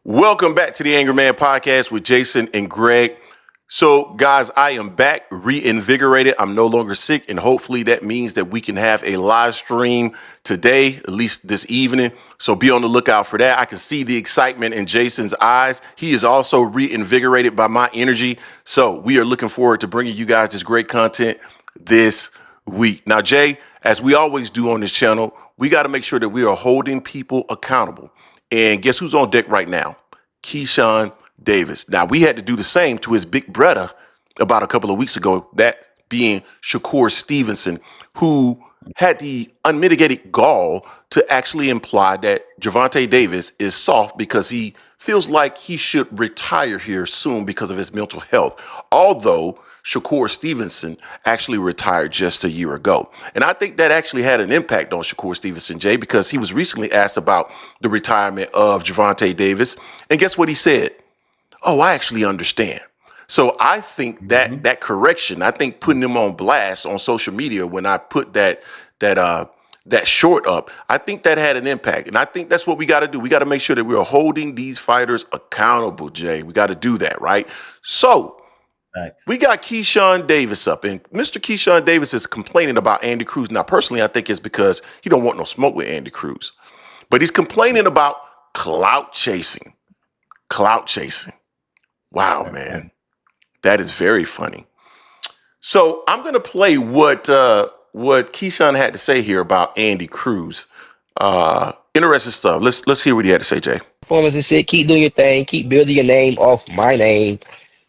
Welcome back to the Angry Man Podcast with Jason and Greg. So, guys, I am back, reinvigorated. I'm no longer sick, and hopefully that means that we can have a live stream today, at least this evening. So be on the lookout for that. I can see the excitement in Jason's eyes. He is also reinvigorated by my energy. So we are looking forward to bringing you guys this great content this week. Now, Jay, as we always do on this channel, we got to make sure that we are holding people accountable. And guess who's on deck right now? Keyshawn Davis. Now, we had to do the same to his big brother about a couple of weeks ago, that being Shakur Stevenson, who had the unmitigated gall to actually imply that Gervonta Davis is soft because he feels like he should retire here soon because of his mental health. Although Shakur Stevenson actually retired just a year ago. And I think that actually had an impact on Shakur Stevenson, Jay, because he was recently asked about the retirement of Gervonta Davis. And guess what he said? Oh, I actually understand. So I think that that correction, I think putting him on blast on social media when I put that short up, I think that had an impact. And I think that's what we got to do. We got to make sure that we are holding these fighters accountable, Jay. We got to do that, right? So we got Keyshawn Davis up, and Mr. Keyshawn Davis is complaining about Andy Cruz. Now, personally, I think it's because he don't want no smoke with Andy Cruz, but he's complaining about clout chasing. Clout chasing. Wow, man. That is very funny. So I'm going to play what Keyshawn had to say here about Andy Cruz. Interesting stuff. Let's hear what he had to say, Jay. Performance and shit. Keep doing your thing. Keep building your name off my name.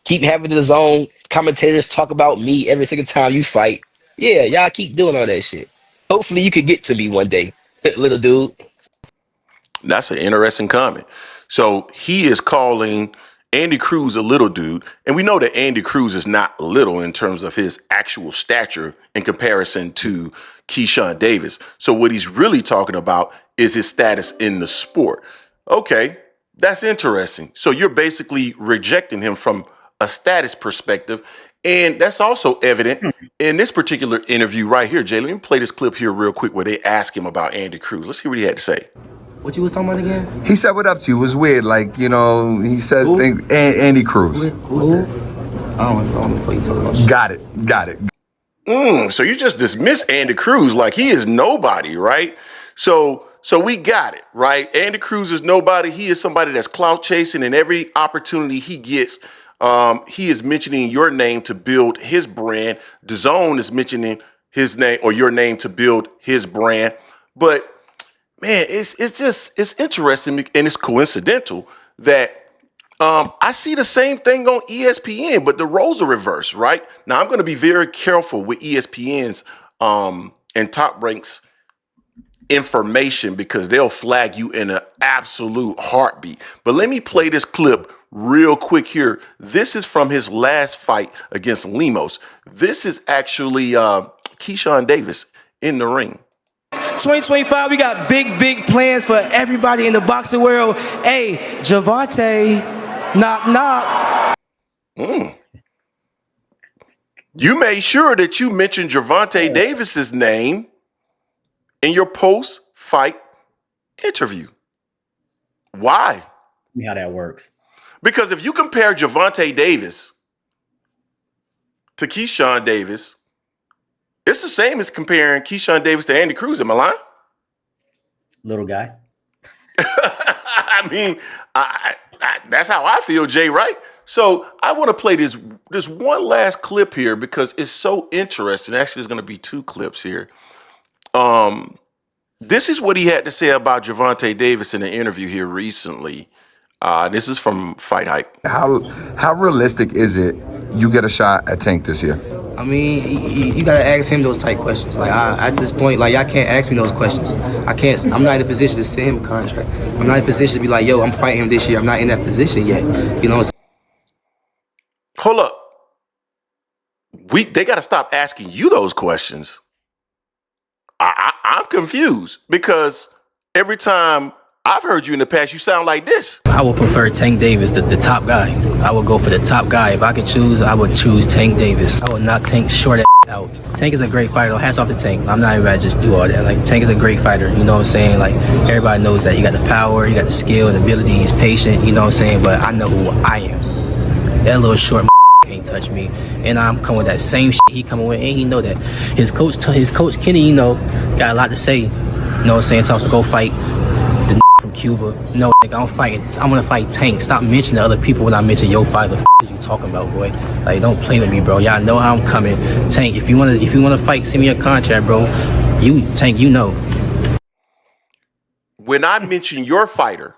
Keep having the zone commentators talk about me every single time you fight. Yeah, y'all keep doing all that shit. Hopefully you could get to me one day, little dude. That's an interesting comment. So he is calling Andy Cruz a little dude. And we know that Andy Cruz is not little in terms of his actual stature in comparison to Keyshawn Davis. So what he's really talking about is his status in the sport. Okay, that's interesting. So you're basically rejecting him from a status perspective. And that's also evident in this particular interview right here, Jay. Let me play this clip here real quick where they ask him about Andy Cruz. Let's hear what he had to say. What you was talking about again? He said what up to you. It was weird. Like, you know, he says things. Andy Cruz. Who? I don't know what you talking about. Got it. So you just dismiss Andy Cruz like he is nobody, right? So we got it, right? Andy Cruz is nobody. He is somebody that's clout chasing, and every opportunity he gets, he is mentioning your name to build his brand. DAZN is mentioning his name or your name to build his brand. But man, it's interesting and it's coincidental that I see the same thing on ESPN, but the roles are reversed, right? Now I'm going to be very careful with ESPN's and Top Rank's information because they'll flag you in an absolute heartbeat. But let me play this clip real quick here. This is from his last fight against Lemos. This is actually Keyshawn Davis in the ring. 2025, we got big plans for everybody in the boxing world. Hey, Gervonta, knock. You made sure that you mentioned Gervonta Davis's name in your post-fight interview. Why? How that works. Because if you compare Gervonta Davis to Keyshawn Davis, it's the same as comparing Keyshawn Davis to Andy Cruz. Am I lying? Little guy. I mean, that's how I feel, Jay, right? So I want to play this one last clip here because it's so interesting. Actually, there's going to be two clips here. This is what he had to say about Gervonta Davis in an interview here recently. This is from Fight Hype. How realistic is it you get a shot at Tank this year? I mean, you gotta ask him those type questions. Like at this point, like y'all can't ask me those questions. I can't. I'm not in a position to send him a contract. I'm not in a position to be like, yo, I'm fighting him this year. I'm not in that position yet. You know. Hold up. They got to stop asking you those questions. I'm confused because every time I've heard you in the past, you sound like this. I would prefer Tank Davis, the top guy. I would go for the top guy. If I could choose, I would choose Tank Davis. I would knock Tank short out out. Tank is a great fighter. Hats off to Tank. I'm not even about to just do all that. Like, Tank is a great fighter. You know what I'm saying? Like, everybody knows that. You got the power, you got the skill and ability. He's patient. You know what I'm saying? But I know who I am. That little short can't touch me. And I'm coming with that same shit he coming with. And he know that. His coach Kenny, you know, got a lot to say. You know what I'm saying? Tells him to go fight the from Cuba. No, nigga, I'm gonna fight Tank. Stop mentioning other people when I mention your fight. The is you talking about, boy? Like, don't play with me, bro. Y'all know how I'm coming. Tank, if you wanna fight, send me a contract, bro. Tank, you know. When I mention your fighter,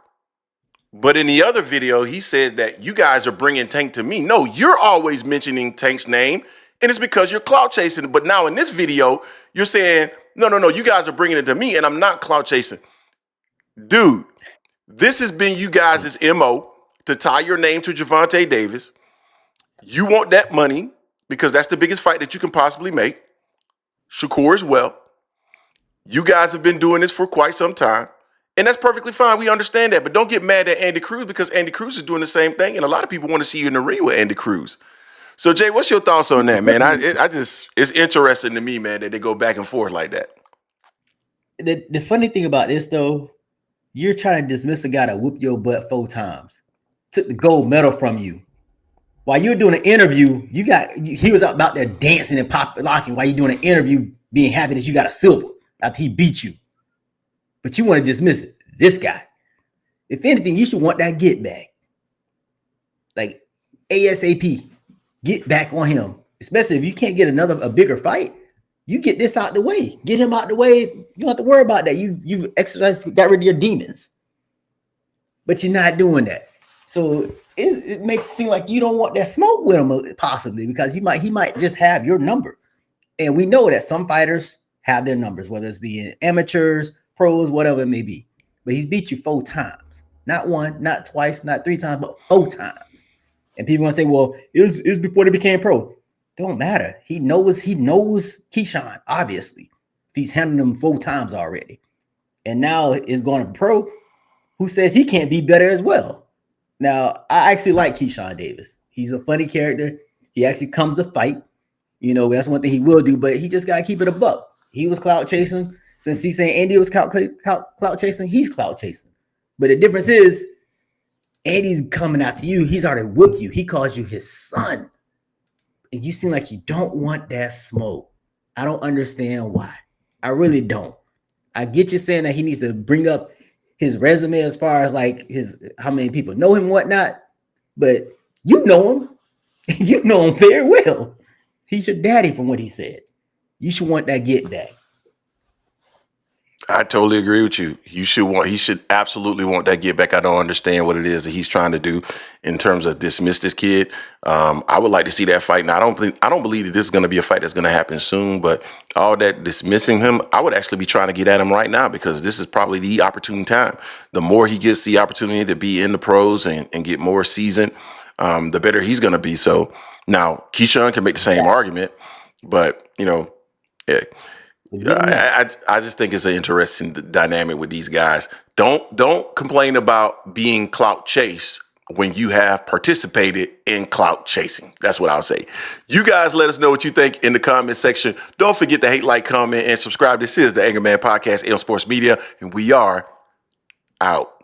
but in the other video, he said that you guys are bringing Tank to me. No, you're always mentioning Tank's name, and it's because you're clout chasing. But now in this video, you're saying, no, you guys are bringing it to me, and I'm not clout chasing. Dude, this has been you guys' MO to tie your name to Gervonta Davis. You want that money because that's the biggest fight that you can possibly make. Shakur as well. You guys have been doing this for quite some time. And that's perfectly fine. We understand that. But don't get mad at Andy Cruz because Andy Cruz is doing the same thing. And a lot of people want to see you in the ring with Andy Cruz. So, Jay, what's your thoughts on that, man? It's interesting to me, man, that they go back and forth like that. The funny thing about this, though, you're trying to dismiss a guy that whooped your butt 4 times, took the gold medal from you. While you're doing an interview, he was about there dancing and locking while you're doing an interview, being happy that you got a silver after he beat you. But you want to dismiss it. This guy. If anything, you should want that get back. Like ASAP. Get back on him. Especially if you can't get a bigger fight. You get this out the way. Get him out the way. You don't have to worry about that. You've exercised, got rid of your demons. But you're not doing that. So it makes it seem like you don't want that smoke with him, possibly, because he might just have your number. And we know that some fighters have their numbers, whether it's being amateurs, pros, whatever it may be. But he's beat you 4 times. Not 1, not twice, not 3 times, but 4 times. And people want to say, well, it was before they became pro. Don't matter. He knows Keyshawn, obviously. If he's handled him 4 times already. And now is going to pro, who says he can't be better as well. Now, I actually like Keyshawn Davis. He's a funny character. He actually comes to fight. You know, that's one thing he will do, but he just got to keep it a buck. He was clout chasing. Since he's saying Andy was clout chasing, he's clout chasing. But the difference is, Andy's coming after you. He's already whooped you. He calls you his son. And you seem like you don't want that smoke. I don't understand why. I really don't. I get you saying that he needs to bring up his resume as far as like how many people know him and whatnot. But you know him. You know him very well. He's your daddy from what he said. You should want that get back. I totally agree with you. He should absolutely want that get back. I don't understand what it is that he's trying to do in terms of dismiss this kid. I would like to see that fight. Now, I don't believe that this is going to be a fight that's going to happen soon, but all that dismissing him, I would actually be trying to get at him right now because this is probably the opportune time. The more he gets the opportunity to be in the pros and get more seasoned, the better he's going to be. So now Keyshawn can make the same argument, but yeah. I just think it's an interesting dynamic with these guys. Don't complain about being clout chased when you have participated in clout chasing. That's what I'll say. You guys let us know what you think in the comment section. Don't forget to hate, like, comment, and subscribe. This is the Anger Man Podcast, AM Sports Media, and we are out.